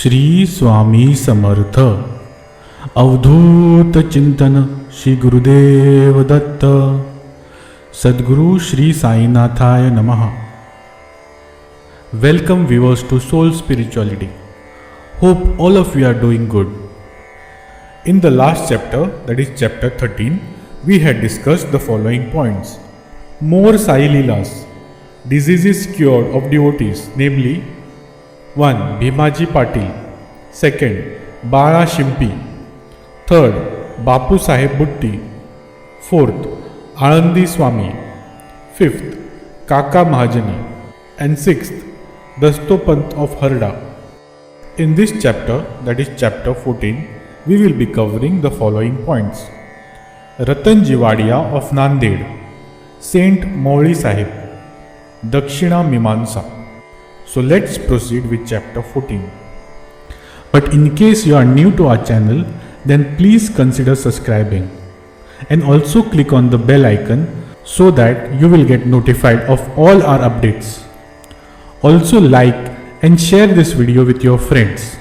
श्री स्वामी समर्थ अवधूत चिंतन श्री गुरुदेव दत्त सद्गुरु श्री साईनाथाय नमः. Welcome viewers to Soul Spirituality. Hope all of you are doing good. In the last chapter, that is chapter 13, we had discussed the following points. More Sai Leelas, diseases cured of devotees, namely 1. Bhimaji Patil, 2nd. Bara Shimpi, 3rd. Bapu Saheb Butti, 4th. Anandi Swami, 5th. Kaka Mahajani, and 6th. Dasto Pant of Harda. In this chapter, that is chapter 14, we will be covering the following points. Ruttonji Wadia of Nanded, Saint Moulisaheb, Dakshina Mimansa. So let's proceed with chapter 14. But in case you are new to our channel, then please consider subscribing and also click on the bell icon so that you will get notified of all our updates. Also like and share this video with your friends,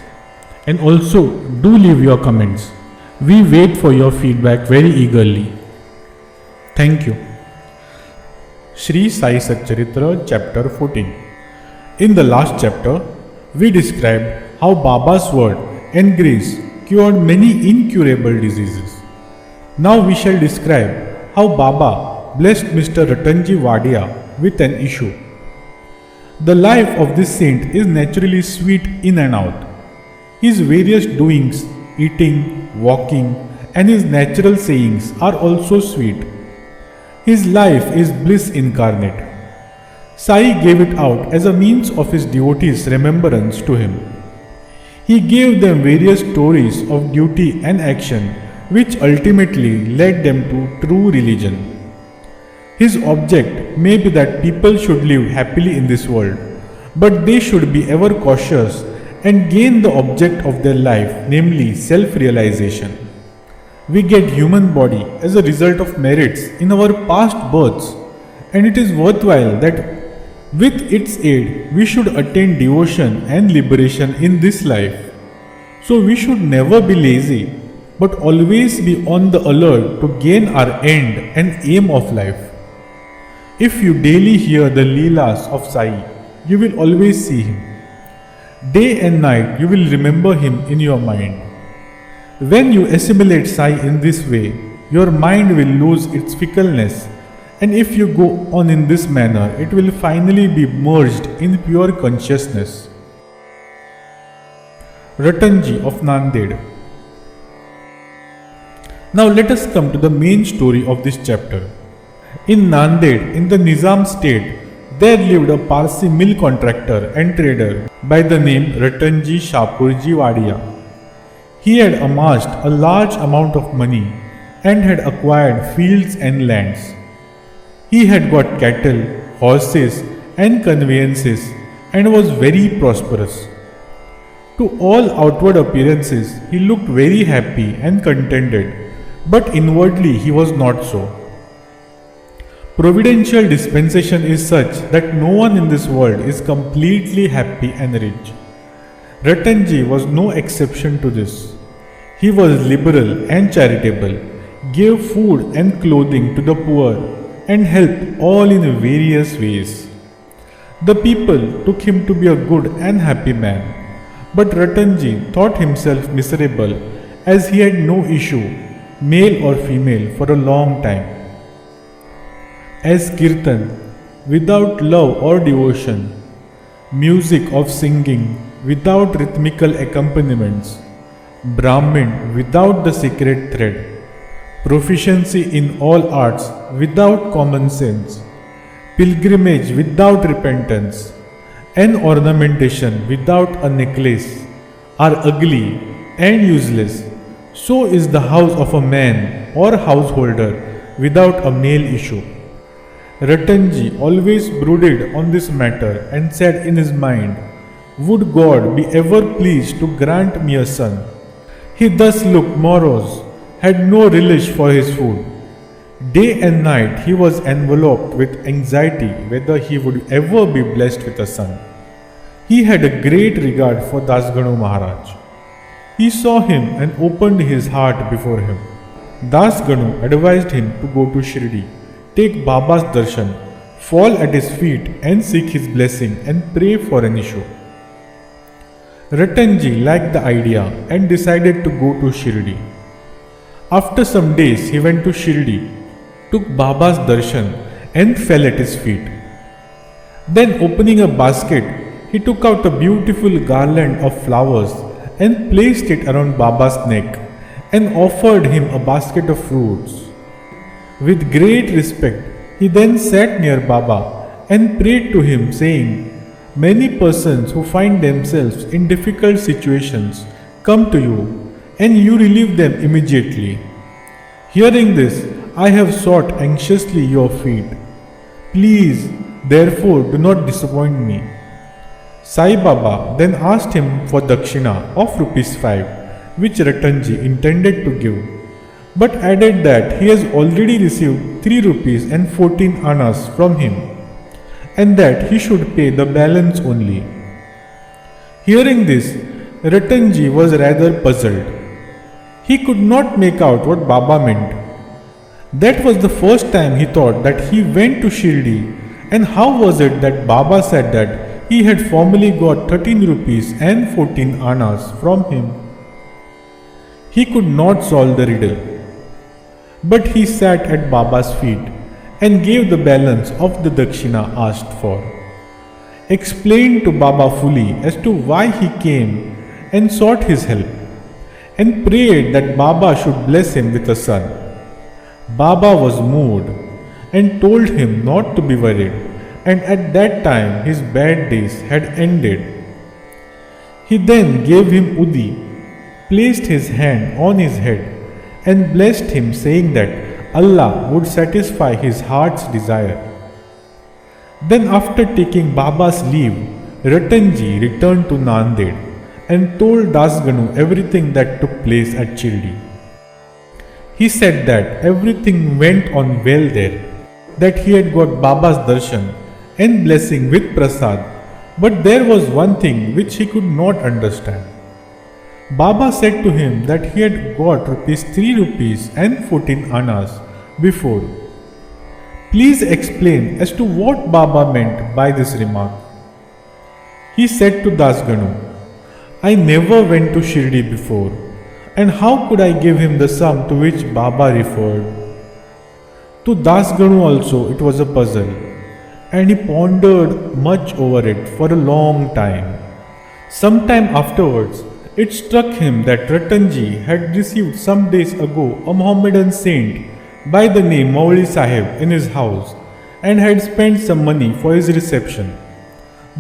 and also do leave your comments. We wait for your feedback very eagerly. Thank you. Shri Sai Saicharitra chapter 14. In the last chapter, we described how Baba's word and grace cured many incurable diseases. Now we shall describe how Baba blessed Mr. Ruttonji Wadia with an issue. The life of this saint is naturally sweet in and out. His various doings, eating, walking, and his natural sayings are also sweet. His life is bliss incarnate. Sai gave it out as a means of his devotees' remembrance to him. He gave them various stories of duty and action which ultimately led them to true religion. His object may be that people should live happily in this world, but they should be ever cautious and gain the object of their life, namely self-realization. We get human body as a result of merits in our past births, and it is worthwhile that with its aid we should attain devotion and liberation in this life. So we should never be lazy, but always be on the alert to gain our end and aim of life. If you daily hear the Leelas of Sai, you will always see him. Day and night you will remember him in your mind. When you assimilate Sai in this way, your mind will lose its fickleness, and if you go on in this manner, it will finally be merged in pure consciousness. Ruttonji of Nanded. Now let us come to the main story of this chapter. In Nanded, in the Nizam state, there lived a Parsi mill contractor and trader by the name Ruttonji Wadia. He had amassed a large amount of money and had acquired fields and lands. He had got cattle, horses, and conveyances and was very prosperous. To all outward appearances, he looked very happy and contented, but inwardly he was not so. Providential dispensation is such that no one in this world is completely happy and rich. Ruttonji was no exception to this. He was liberal and charitable, gave food and clothing to the poor, and helped all in various ways. The people took him to be a good and happy man, but Ruttonji thought himself miserable as he had no issue, male or female, for a long time. As kirtan, without love or devotion, music of singing without rhythmical accompaniments, Brahmin without the sacred thread, proficiency in all arts without common sense, pilgrimage without repentance, and ornamentation without a necklace are ugly and useless, so is the house of a man or householder without a male issue. Ruttonji always brooded on this matter and said in his mind, "Would God be ever pleased to grant me a son?" He thus looked morose, had no relish for his food. Day and night he was enveloped with anxiety whether he would ever be blessed with a son. He had a great regard for Dasganu Maharaj. He saw him and opened his heart before him. Dasganu advised him to go to Shirdi, take Baba's darshan, fall at his feet and seek his blessing and pray for an issue. Ruttonji liked the idea and decided to go to Shirdi. After some days he went to Shirdi, took Baba's darshan and fell at his feet. Then opening a basket, he took out a beautiful garland of flowers and placed it around Baba's neck and offered him a basket of fruits. With great respect, he then sat near Baba and prayed to him, saying, "Many persons who find themselves in difficult situations come to you and you relieve them immediately. Hearing this, I have sought anxiously your feet. Please, therefore, do not disappoint me." Sai Baba then asked him for Dakshina of ₹5, which Ruttonji intended to give, but added that he has already received ₹3 and 14 annas from him, and that he should pay the balance only. Hearing this, Ruttonji was rather puzzled. He could not make out what Baba meant. That was the first time he thought that he went to Shirdi, and how was it that Baba said that he had formerly got ₹13 and 14 annas from him? He could not solve the riddle. But he sat at Baba's feet and gave the balance of the Dakshina asked for, explained to Baba fully as to why he came and sought his help, and prayed that Baba should bless him with a son. Baba was moved and told him not to be worried, and at that time his bad days had ended. He then gave him Udi, placed his hand on his head, and blessed him, saying that Allah would satisfy his heart's desire. Then, after taking Baba's leave, Ruttonji returned to Nanded and told Dasganu everything that took place at Shirdi. He said that everything went on well there, that he had got Baba's darshan and blessing with prasad, but there was one thing which he could not understand. Baba said to him that he had got ₹3 and 14 annas before. Please explain as to what Baba meant by this remark. He said to Dasganu, I never went to Shirdi before, and how could I give him the sum to which Baba referred? To Dasganu also it was a puzzle, and he pondered much over it for a long time. Sometime afterwards, it struck him that Ruttonji had received some days ago a Mohammedan saint by the name Moulisaheb in his house and had spent some money for his reception.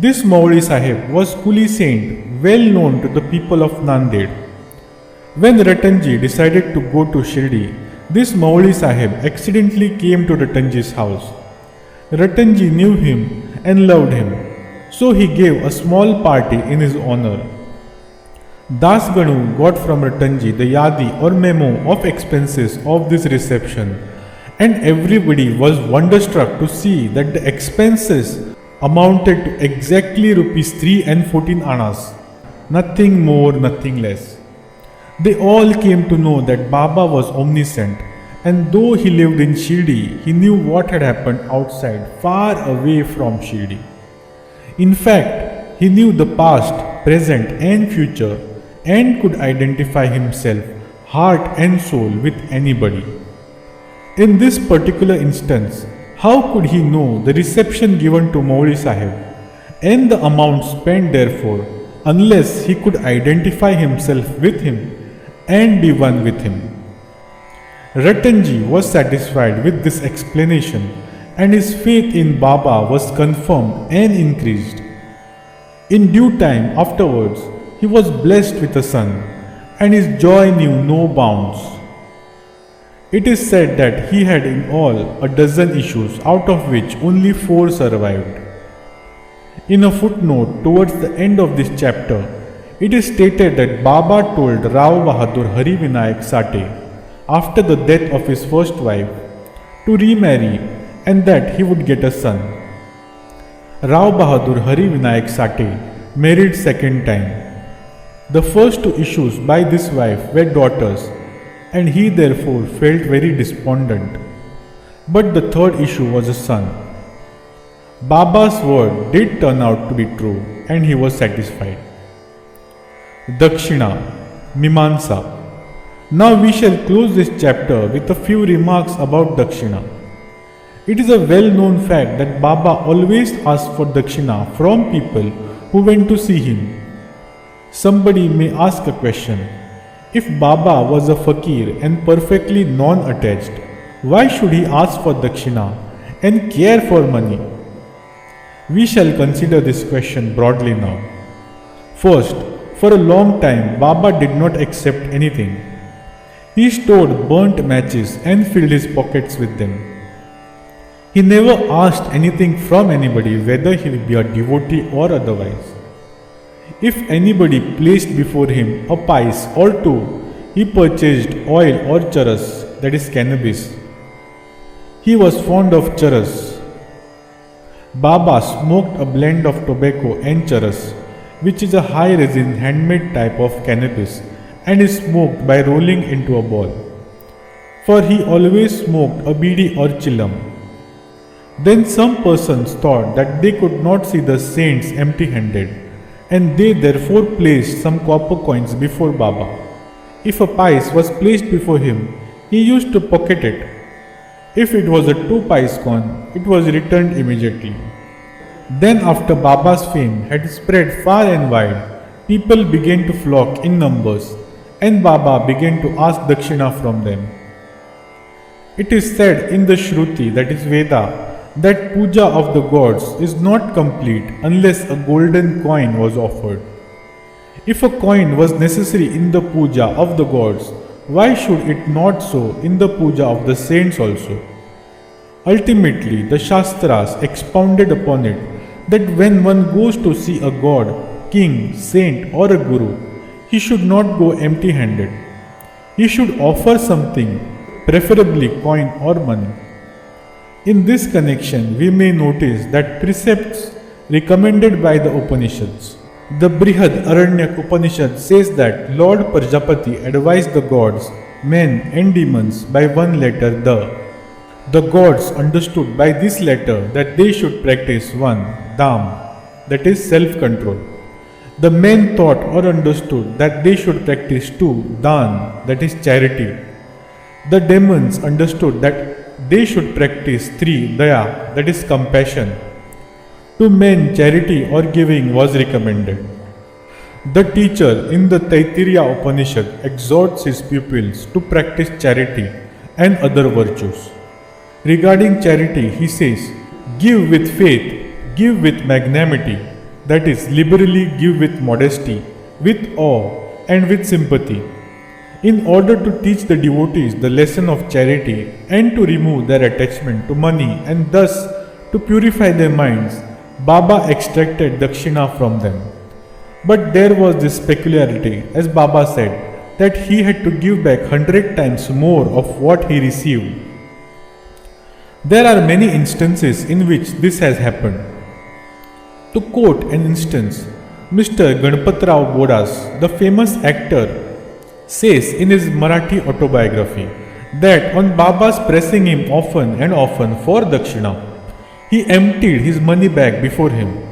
This Moulisaheb was Kuli saint, well known to the people of Nanded. When Ruttonji decided to go to Shirdi, this Moulisaheb accidentally came to Ruttonji's house. Ruttonji knew him and loved him, so he gave a small party in his honor. Dasganu got from Ruttonji the yadi or memo of expenses of this reception, and everybody was wonderstruck to see that the expenses amounted to exactly ₹3 and 14 annas, nothing more, nothing less. They all came to know that Baba was omniscient, and though he lived in Shirdi, he knew what had happened outside, far away from Shirdi. In fact, he knew the past, present and future, and could identify himself, heart and soul, with anybody. In this particular instance, how could he know the reception given to Moulisaheb and the amount spent therefore, unless he could identify himself with him and be one with him? Ruttonji was satisfied with this explanation, and his faith in Baba was confirmed and increased. In due time afterwards, he was blessed with a son, and his joy knew no bounds. It is said that he had in all a dozen issues, out of which only 4 survived. In a footnote towards the end of this chapter, it is stated that Baba told Rao Bahadur Hari Vinayak Sate, after the death of his first wife, to remarry and that he would get a son. Rao Bahadur Hari Vinayak Sate married second time. The first two issues by this wife were daughters, and he therefore felt very despondent. But the third issue was a son. Baba's word did turn out to be true, and he was satisfied. Dakshina Mimansa. Now we shall close this chapter with a few remarks about Dakshina. It is a well-known fact that Baba always asked for Dakshina from people who went to see him. Somebody may ask a question: if Baba was a fakir and perfectly non-attached, why should he ask for Dakshina and care for money? We shall consider this question broadly now. First, for a long time Baba did not accept anything. He stored burnt matches and filled his pockets with them. He never asked anything from anybody, whether he be a devotee or otherwise. If anybody placed before him a pice or two, he purchased oil or charas, that is cannabis. He was fond of charas. Baba smoked a blend of tobacco and charas, which is a high resin handmade type of cannabis, and is smoked by rolling into a ball. For he always smoked a bidi or chillam. Then some persons thought that they could not see the saints empty-handed, and they therefore placed some copper coins before Baba. If a pice was placed before him, he used to pocket it. If it was a 2 pice coin, it was returned immediately. Then after Baba's fame had spread far and wide, people began to flock in numbers, and Baba began to ask Dakshina from them. It is said in the Shruti, that is Veda, that puja of the gods is not complete unless a golden coin was offered. If a coin was necessary in the puja of the gods, why should it not so in the puja of the saints also? Ultimately, the Shastras expounded upon it that when one goes to see a god, king, saint or a guru, he should not go empty-handed. He should offer something, preferably coin or money. In this connection, we may notice that precepts recommended by the Upanishads. The Brihad Aranyak Upanishad says that Lord Prajapati advised the gods, men and demons by one letter, the. The gods understood by this letter that they should practice one, Dham, that is self-control. The men thought or understood that they should practice two, Dan, that is charity. The demons understood that they should practice three, Daya, that is compassion. To men, charity or giving was recommended. The teacher in the Taittiriya Upanishad exhorts his pupils to practice charity and other virtues. Regarding charity, he says, give with faith, give with magnanimity, that is, liberally give with modesty, with awe, and with sympathy. In order to teach the devotees the lesson of charity and to remove their attachment to money and thus to purify their minds, Baba extracted Dakshina from them. But there was this peculiarity, as Baba said, that he had to give back 100 times more of what he received. There are many instances in which this has happened. To quote an instance, Mr. Ganpatrao Bodas, the famous actor, says in his Marathi autobiography that on Baba's pressing him often and often for Dakshina, he emptied his money bag before him.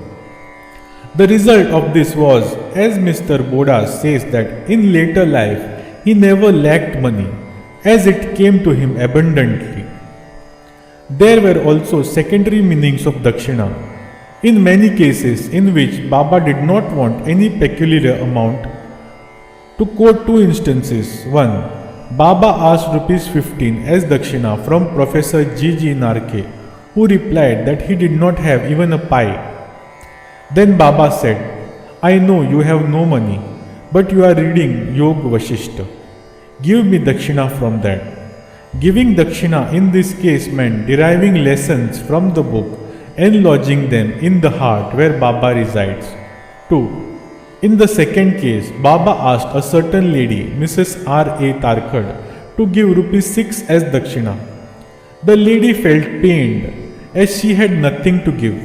The result of this was, as Mr. Bodas says, that in later life he never lacked money, as it came to him abundantly. There were also secondary meanings of Dakshina, in many cases in which Baba did not want any peculiar amount. To quote two instances, one, Baba asked ₹15 as Dakshina from Professor G.G. Narke, who replied that he did not have even a pie. Then Baba said, I know you have no money, but you are reading Yog Vashishta. Give me Dakshina from that. Giving Dakshina in this case meant deriving lessons from the book and lodging them in the heart where Baba resides. 2. In the second case, Baba asked a certain lady, Mrs. R.A. Tarkhad, to give ₹6 as Dakshina. The lady felt pained as she had nothing to give.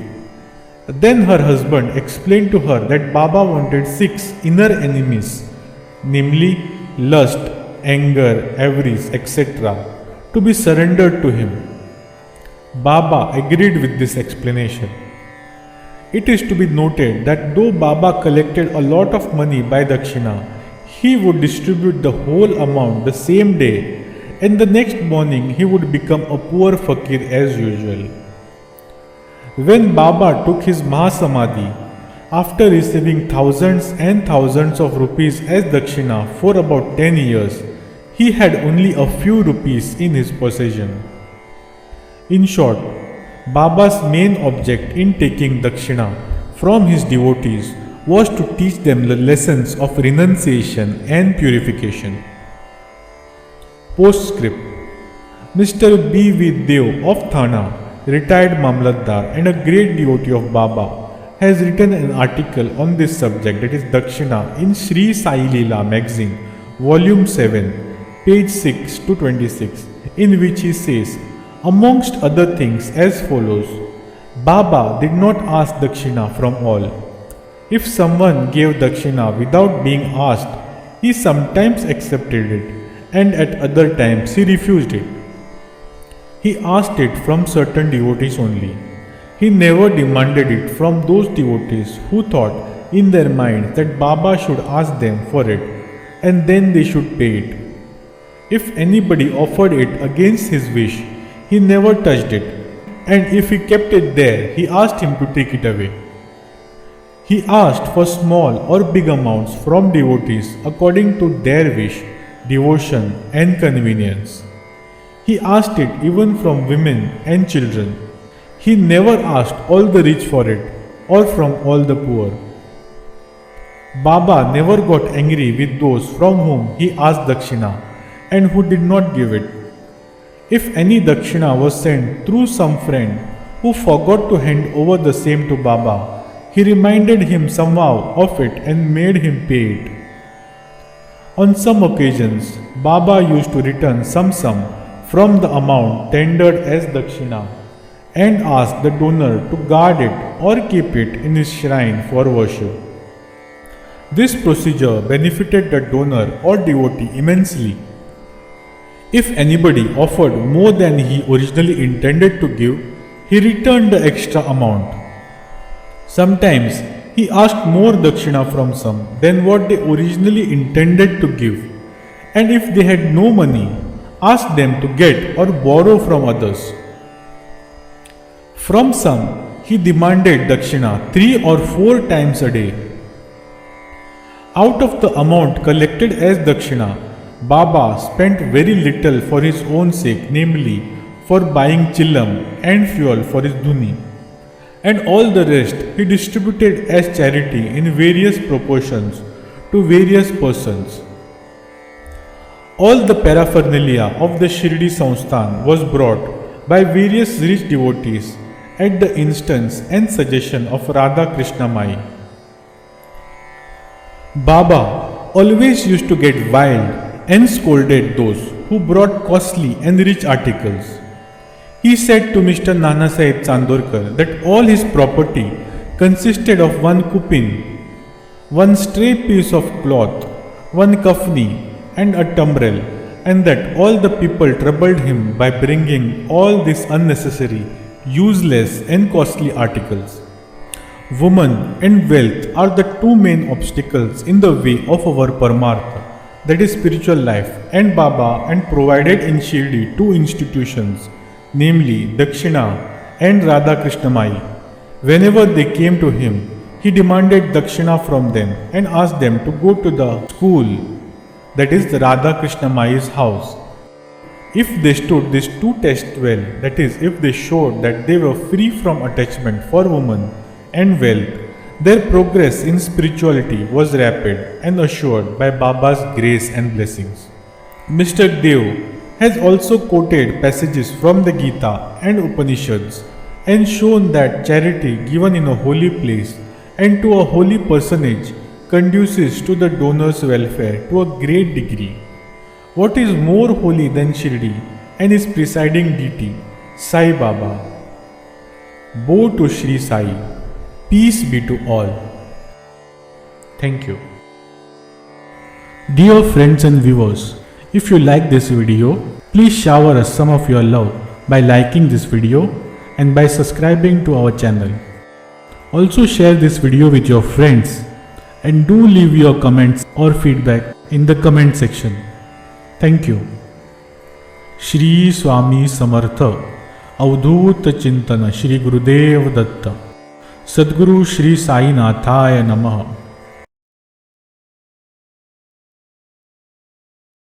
Then her husband explained to her that Baba wanted 6 inner enemies, namely lust, anger, avarice, etc., to be surrendered to him. Baba agreed with this explanation. It is to be noted that though Baba collected a lot of money by Dakshina, he would distribute the whole amount the same day, and the next morning he would become a poor fakir as usual. When Baba took his Mahasamadhi, after receiving thousands and thousands of rupees as Dakshina for about 10 years, he had only a few rupees in his possession. In short, Baba's main object in taking Dakshina from his devotees was to teach them the lessons of renunciation and purification. Postscript: Mr. B. V. Dev of Thana, retired Mamlatdar and a great devotee of Baba, has written an article on this subject, that is Dakshina, in Shri Sai Leela magazine, volume 7, page 6 to 26, in which he says, amongst other things, as follows: Baba did not ask Dakshina from all. If someone gave Dakshina without being asked, he sometimes accepted it, and at other times he refused it. He asked it from certain devotees only. He never demanded it from those devotees who thought in their minds that Baba should ask them for it, and then they should pay it. If anybody offered it against his wish, he never touched it, and if he kept it there, he asked him to take it away. He asked for small or big amounts from devotees according to their wish, devotion, and convenience. He asked it even from women and children. He never asked all the rich for it or from all the poor. Baba never got angry with those from whom he asked Dakshina and who did not give it. If any Dakshina was sent through some friend who forgot to hand over the same to Baba, he reminded him somehow of it and made him pay it. On some occasions, Baba used to return some sum from the amount tendered as Dakshina and ask the donor to guard it or keep it in his shrine for worship. This procedure benefited the donor or devotee immensely. If anybody offered more than he originally intended to give, he returned the extra amount. Sometimes he asked more Dakshina from some than what they originally intended to give, and if they had no money, asked them to get or borrow from others. From some, he demanded Dakshina 3 or 4 times a day. Out of the amount collected as Dakshina, Baba spent very little for his own sake, namely for buying chillam and fuel for his dhuni, and all the rest he distributed as charity in various proportions to various persons. All the paraphernalia of the Shirdi Sansthan was brought by various rich devotees at the instance and suggestion of Radha Krishna Mai. Baba always used to get wild and scolded those who brought costly and rich articles. He said to Mr. Nanasaheb Chandorkar that all his property consisted of one kupin, one stray piece of cloth, one kafni, and a tumbrel, and that all the people troubled him by bringing all these unnecessary, useless, and costly articles. Woman and wealth are the two main obstacles in the way of our Paramartha, that is spiritual life, and Baba and provided in Shirdi 2 institutions, namely Dakshina and Radha Krishna Mai. Whenever they came to him, he demanded Dakshina from them and asked them to go to the school, that is the Radha Krishna Mai's house. If they stood these 2 tests well, that is, if they showed that they were free from attachment for woman and wealth, their progress in spirituality was rapid and assured by Baba's grace and blessings. Mr. Dev has also quoted passages from the Gita and Upanishads and shown that charity given in a holy place and to a holy personage conduces to the donor's welfare to a great degree. What is more holy than Shirdi and his presiding deity, Sai Baba? Bow to Shri Sai. Peace be to all. Thank you. Dear friends and viewers, if you like this video, please shower us some of your love by liking this video and by subscribing to our channel. Also share this video with your friends and do leave your comments or feedback in the comment section. Thank you. Shri Swami Samarth अवधूत चिंतन श्री गुरुदेव दत्त सद्गुरु श्री साईनाथाय नमः.